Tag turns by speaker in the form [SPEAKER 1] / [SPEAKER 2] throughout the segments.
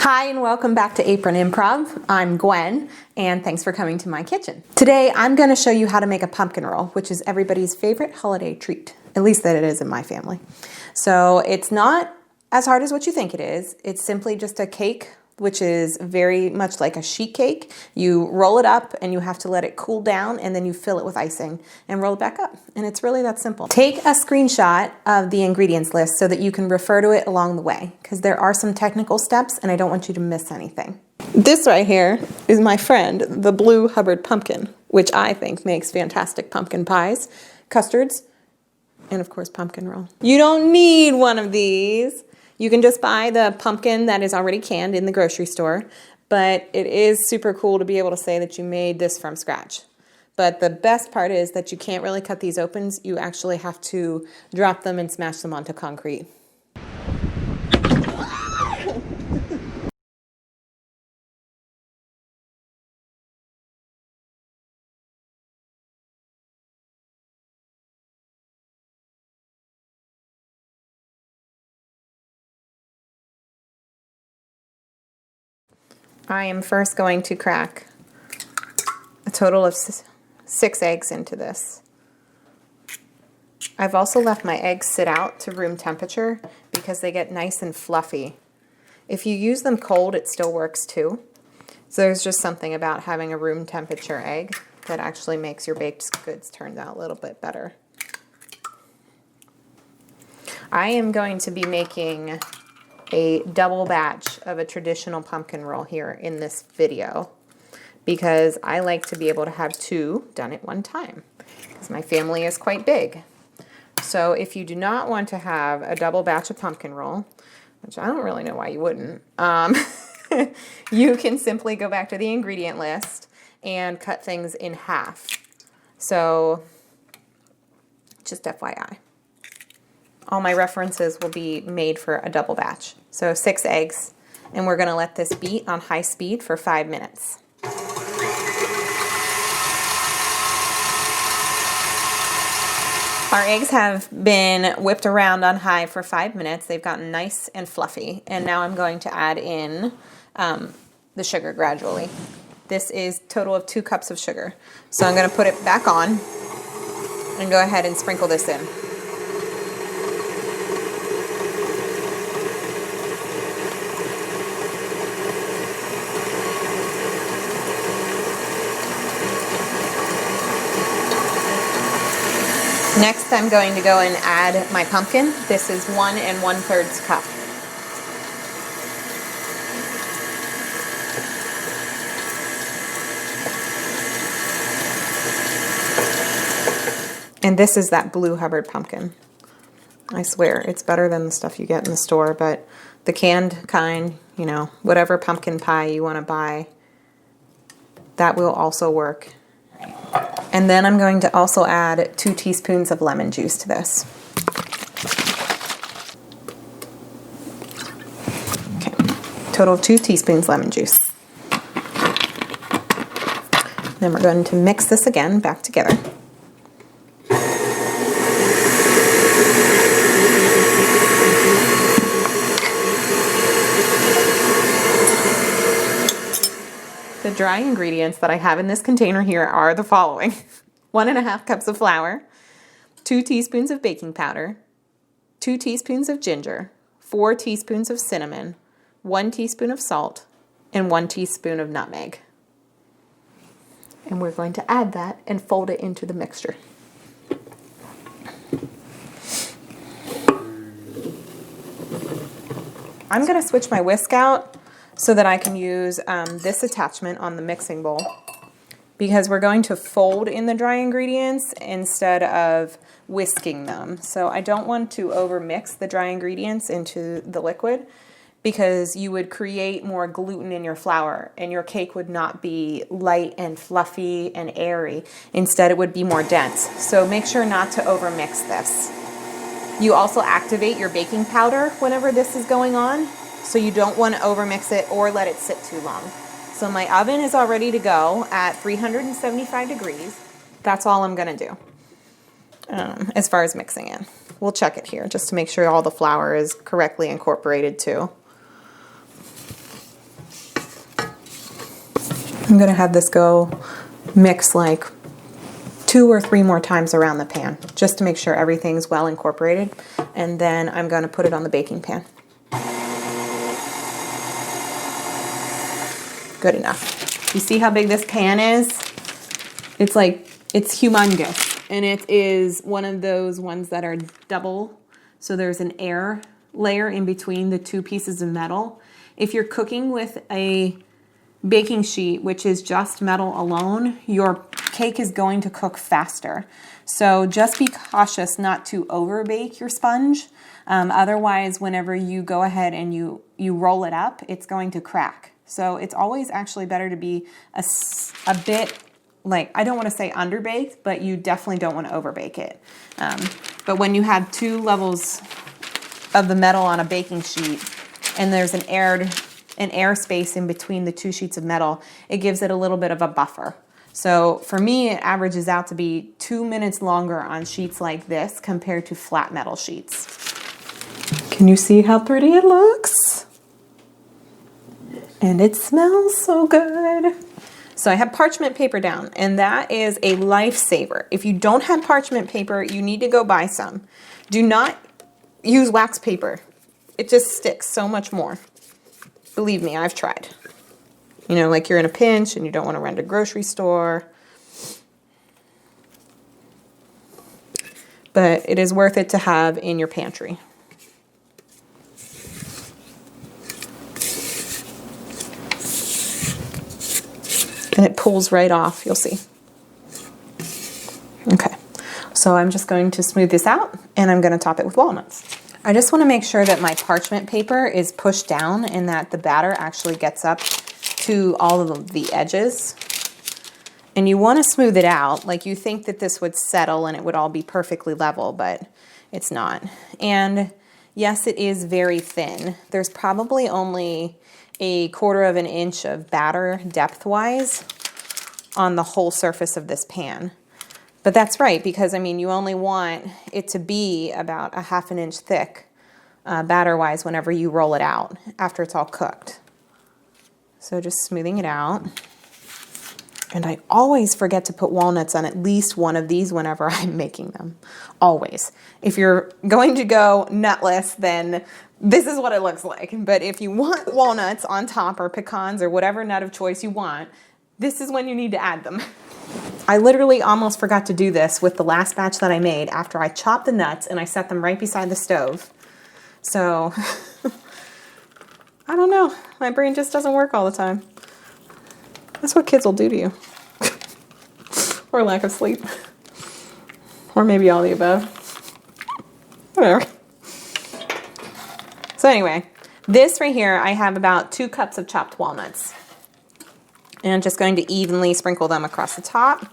[SPEAKER 1] Hi and welcome back to Apron Improv. I'm Gwen and thanks for coming to my kitchen. Today I'm going to show you how to make a pumpkin roll, which is everybody's favorite holiday treat, at least that it is in my family. So it's not as hard as what you think it is. It's simply just a cake, which is very much like a sheet cake. You roll it up and you have to let it cool down and then you fill it with icing and roll it back up. And it's really that simple. Take a screenshot of the ingredients list so that you can refer to it along the way, because there are some technical steps and I don't want you to miss anything. This right here is my friend, the blue Hubbard pumpkin, which I think makes fantastic pumpkin pies, custards, and of course pumpkin roll. You don't need one of these. You can just buy the pumpkin that is already canned in the grocery store, but it is super cool to be able to say that you made this from scratch. But the best part is that you can't really cut these open. You actually have to drop them and smash them onto concrete. I am first going to crack a total of 6 eggs into this. I've also left my eggs sit out to room temperature because they get nice and fluffy. If you use them cold, it still works too. So there's just something about having a room temperature egg that actually makes your baked goods turn out a little bit better. I am going to be making a double batch of a traditional pumpkin roll here in this video because I like to be able to have 2 done at one time because my family is quite big. So if you do not want to have a double batch of pumpkin roll, which I don't really know why you wouldn't, you can simply go back to the ingredient list and cut things in half. So just FYI. All my references will be made for a double batch. So 6 eggs, and we're gonna let this beat on high speed for 5 minutes. Our eggs have been whipped around on high for 5 minutes. They've gotten nice and fluffy, and now I'm going to add in the sugar gradually. This is a total of 2 cups of sugar. So I'm gonna put it back on and go ahead and sprinkle this in. Next, I'm going to go and add my pumpkin. This is 1 1/3 cup. And this is that blue Hubbard pumpkin. I swear, it's better than the stuff you get in the store, but the canned kind, you know, whatever pumpkin pie you want to buy, that will also work. And then I'm going to also add 2 teaspoons of lemon juice to this. Okay, total of 2 teaspoons lemon juice. Then we're going to mix this again back together. The dry ingredients that I have in this container here are the following: 1 1/2 cups of flour, 2 teaspoons of baking powder, 2 teaspoons of ginger, 4 teaspoons of cinnamon, 1 teaspoon of salt, and 1 teaspoon of nutmeg. And we're going to add that and fold it into the mixture. I'm going to switch my whisk out so that I can use this attachment on the mixing bowl, because we're going to fold in the dry ingredients instead of whisking them. So I don't want to over mix the dry ingredients into the liquid, because you would create more gluten in your flour and your cake would not be light and fluffy and airy. Instead, it would be more dense. So make sure not to over mix this. You also activate your baking powder whenever this is going on, so you don't want to overmix it or let it sit too long. So my oven is all ready to go at 375 degrees. That's all I'm going to do as far as mixing it. We'll check it here just to make sure all the flour is correctly incorporated too. I'm gonna have this go mix like 2 or 3 more times around the pan, just to make sure everything's well incorporated. And then I'm gonna put it on the baking pan. Good enough. You see how big this pan is? It's humongous. And it is one of those ones that are double. So there's an air layer in between the 2 pieces of metal. If you're cooking with a baking sheet, which is just metal alone, your cake is going to cook faster. So just be cautious not to over bake your sponge. Otherwise, whenever you go ahead and you roll it up, it's going to crack. So it's always actually better to be a bit, like, I don't want to say underbaked, but you definitely don't want to overbake it. But when you have 2 levels of the metal on a baking sheet and there's an air space in between the 2 sheets of metal, it gives it a little bit of a buffer. So for me, it averages out to be 2 minutes longer on sheets like this compared to flat metal sheets. Can you see how pretty it looks? And it smells so good. So I have parchment paper down, and that is a lifesaver. If you don't have parchment paper, you need to go buy some. Do not use wax paper. It just sticks so much more. Believe me, I've tried. You know, like you're in a pinch and you don't want to run to a grocery store. But it is worth it to have in your pantry. And it pulls right off, you'll see. Okay, so I'm just going to smooth this out and I'm going to top it with walnuts. I just want to make sure that my parchment paper is pushed down and that the batter actually gets up to all of the edges. And you want to smooth it out. Like, you think that this would settle and it would all be perfectly level, but it's not. And yes, it is very thin. There's probably only 1/4 of an inch of batter depth-wise on the whole surface of this pan. But that's right, because I mean, you only want it to be about 1/2 inch thick batter-wise whenever you roll it out after it's all cooked. So just smoothing it out. And I always forget to put walnuts on at least one of these whenever I'm making them. Always. If you're going to go nutless, then this is what it looks like. But if you want walnuts on top, or pecans, or whatever nut of choice you want, this is when you need to add them. I literally almost forgot to do this with the last batch that I made after I chopped the nuts and I set them right beside the stove. So, I don't know. My brain just doesn't work all the time. That's what kids will do to you. Or lack of sleep. Or maybe all the above. Whatever. So anyway, this right here, I have about 2 cups of chopped walnuts. And I'm just going to evenly sprinkle them across the top.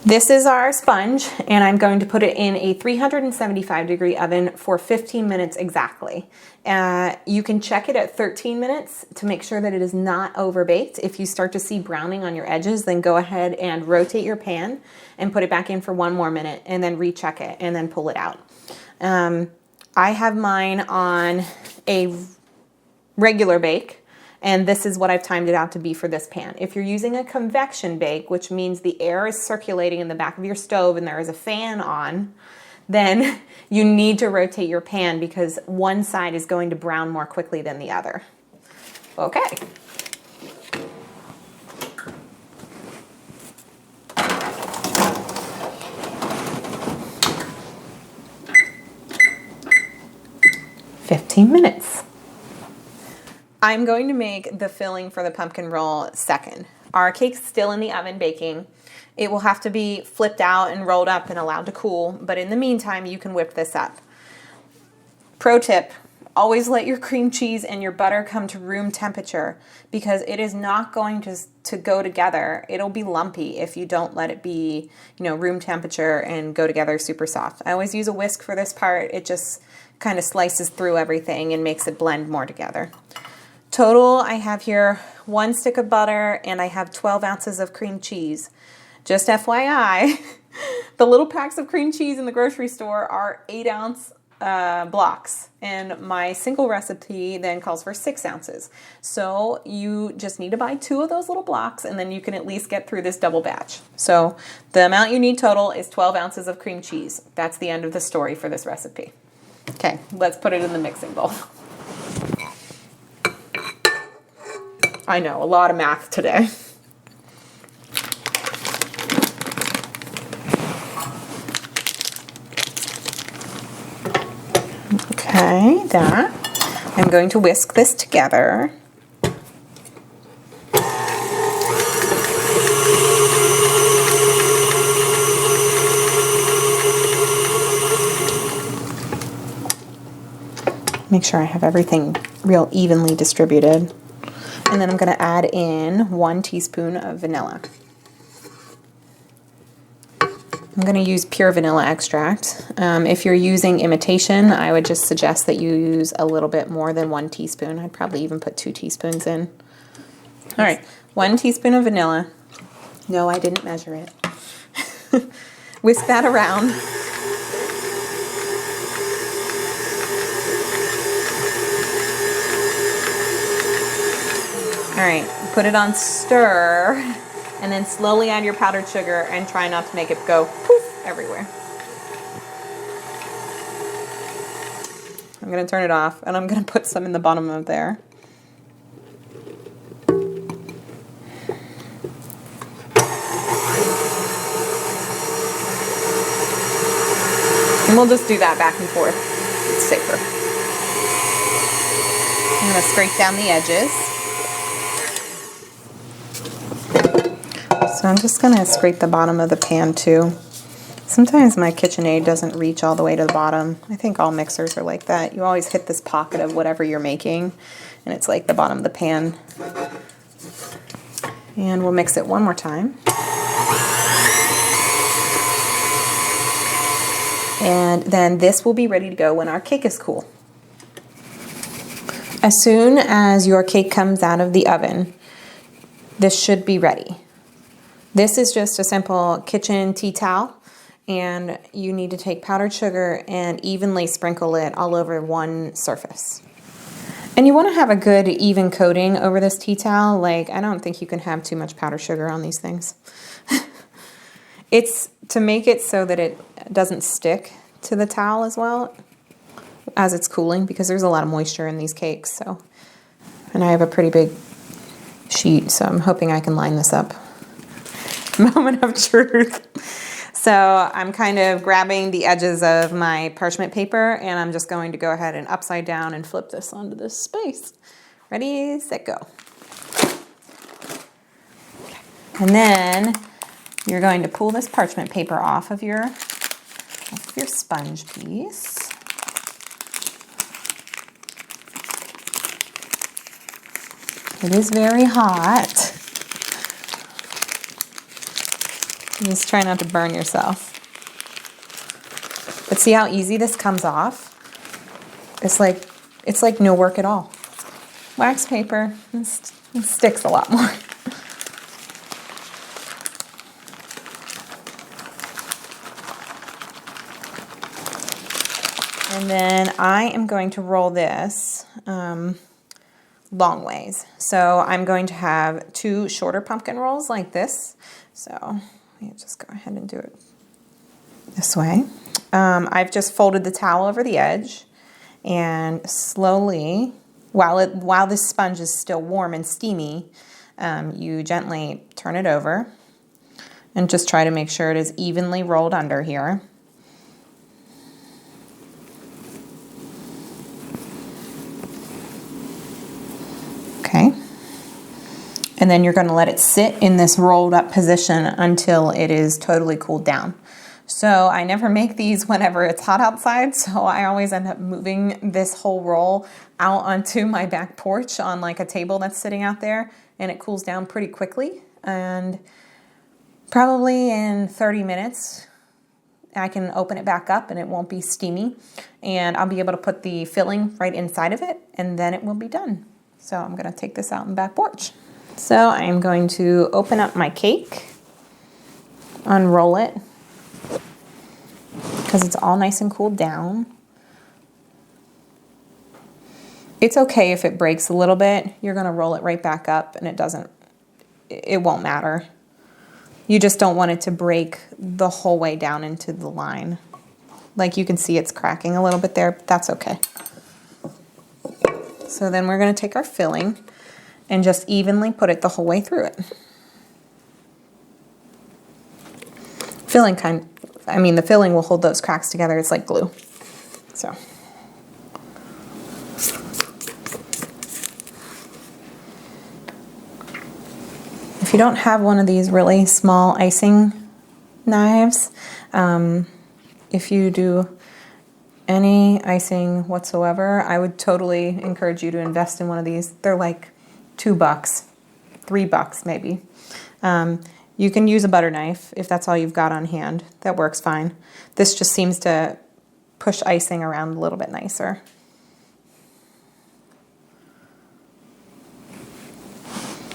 [SPEAKER 1] This is our sponge, and I'm going to put it in a 375-degree oven for 15 minutes exactly. You can check it at 13 minutes to make sure that it is not overbaked. If you start to see browning on your edges, then go ahead and rotate your pan and put it back in for 1 more minute, and then recheck it, and then pull it out. I have mine on a regular bake, and this is what I've timed it out to be for this pan. If you're using a convection bake, which means the air is circulating in the back of your stove and there is a fan on, then you need to rotate your pan because one side is going to brown more quickly than the other. Okay. Minutes. I'm going to make the filling for the pumpkin roll second. Our cake's still in the oven baking. It will have to be flipped out and rolled up and allowed to cool, but in the meantime, you can whip this up. Pro tip, always let your cream cheese and your butter come to room temperature because it is not going to go together. It'll be lumpy if you don't let it be, room temperature and go together super soft. I always use a whisk for this part. It just kind of slices through everything and makes it blend more together. Total, I have here 1 stick of butter and I have 12 ounces of cream cheese. Just FYI, the little packs of cream cheese in the grocery store are 8-ounce blocks, and my single recipe then calls for 6 ounces. So you just need to buy 2 of those little blocks, and then you can at least get through this double batch. So the amount you need total is 12 ounces of cream cheese. That's the end of the story for this recipe. Okay, let's put it in the mixing bowl. I know, a lot of math today. Okay, that. I'm going to whisk this together. Make sure I have everything real evenly distributed. And then I'm going to add in 1 teaspoon of vanilla. I'm going to use pure vanilla extract. If you're using imitation, I would just suggest that you use a little bit more than 1 teaspoon. I'd probably even put 2 teaspoons in. All right, 1 teaspoon of vanilla. No, I didn't measure it. Whisk that around. All right, put it on stir, and then slowly add your powdered sugar and try not to make it go poof everywhere. I'm gonna turn it off, and I'm gonna put some in the bottom of there. And we'll just do that back and forth. It's safer. I'm gonna scrape down the edges. So I'm just going to scrape the bottom of the pan too. Sometimes my KitchenAid doesn't reach all the way to the bottom. I think all mixers are like that. You always hit this pocket of whatever you're making, and it's like the bottom of the pan. And we'll mix it one more time. And then this will be ready to go when our cake is cool. As soon as your cake comes out of the oven, this should be ready. This is just a simple kitchen tea towel, and you need to take powdered sugar and evenly sprinkle it all over one surface. And you want to have a good even coating over this tea towel. Like, I don't think you can have too much powdered sugar on these things. It's to make it so that it doesn't stick to the towel as well as it's cooling, because there's a lot of moisture in these cakes. So, and I have a pretty big sheet, so I'm hoping I can line this up. Moment of truth. So I'm kind of grabbing the edges of my parchment paper, and I'm just going to go ahead and upside down and flip this onto this space. Ready, set, go. Okay. And then you're going to pull this parchment paper off of your sponge piece. It is very hot. Just try not to burn yourself. But see how easy this comes off? It's like no work at all. Wax paper, it sticks a lot more. And then I am going to roll this long ways. So I'm going to have 2 shorter pumpkin rolls like this. So let me just go ahead and do it this way. I've just folded the towel over the edge, and slowly, while this sponge is still warm and steamy, you gently turn it over and just try to make sure it is evenly rolled under here. Okay. And then you're going to let it sit in this rolled up position until it is totally cooled down. So I never make these whenever it's hot outside, so I always end up moving this whole roll out onto my back porch on like a table that's sitting out there, and it cools down pretty quickly. And probably in 30 minutes, I can open it back up and it won't be steamy, and I'll be able to put the filling right inside of it, and then it will be done. So I'm going to take this out on the back porch. So I'm going to open up my cake, unroll it, because it's all nice and cooled down. It's okay if it breaks a little bit. You're gonna roll it right back up and it won't matter. You just don't want it to break the whole way down into the line. Like you can see it's cracking a little bit there, but that's okay. So then we're gonna take our filling and just evenly put it the whole way through it. The filling will hold those cracks together. It's like glue. So. If you don't have one of these really small icing knives, if you do any icing whatsoever, I would totally encourage you to invest in one of these. They're like $2, $3 maybe. You can use a butter knife if that's all you've got on hand. That works fine. This just seems to push icing around a little bit nicer.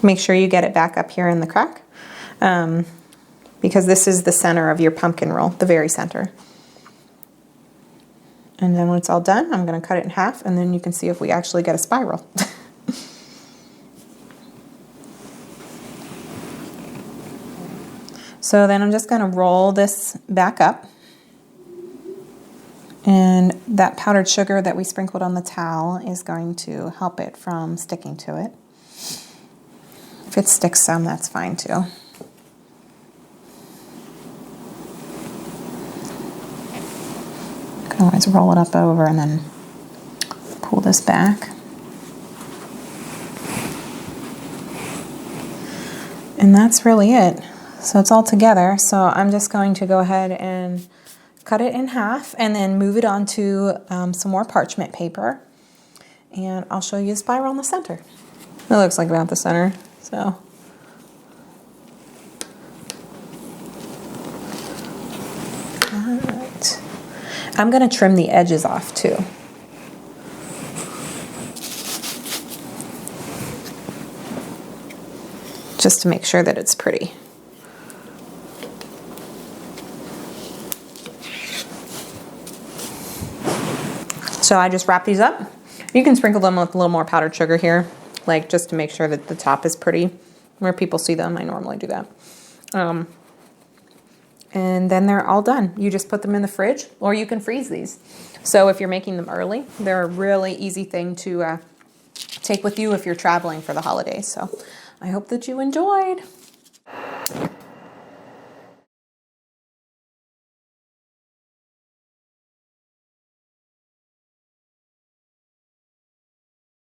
[SPEAKER 1] Make sure you get it back up here in the crack, because this is the center of your pumpkin roll, the very center. And then when it's all done, I'm going to cut it in half, and then you can see if we actually get a spiral. So then I'm just going to roll this back up, and that powdered sugar that we sprinkled on the towel is going to help it from sticking to it. If it sticks some, that's fine too. You can always roll it up over and then pull this back. And that's really it. So it's all together. So I'm just going to go ahead and cut it in half and then move it onto some more parchment paper. And I'll show you a spiral in the center. It looks like about the center. So, all right. I'm going to trim the edges off too. Just to make sure that it's pretty. So I just wrap these up. You can sprinkle them with a little more powdered sugar here, like just to make sure that the top is pretty. Where people see them, I normally do that. And then they're all done. You just put them in the fridge, or you can freeze these. So if you're making them early, they're a really easy thing to take with you if you're traveling for the holidays. So I hope that you enjoyed.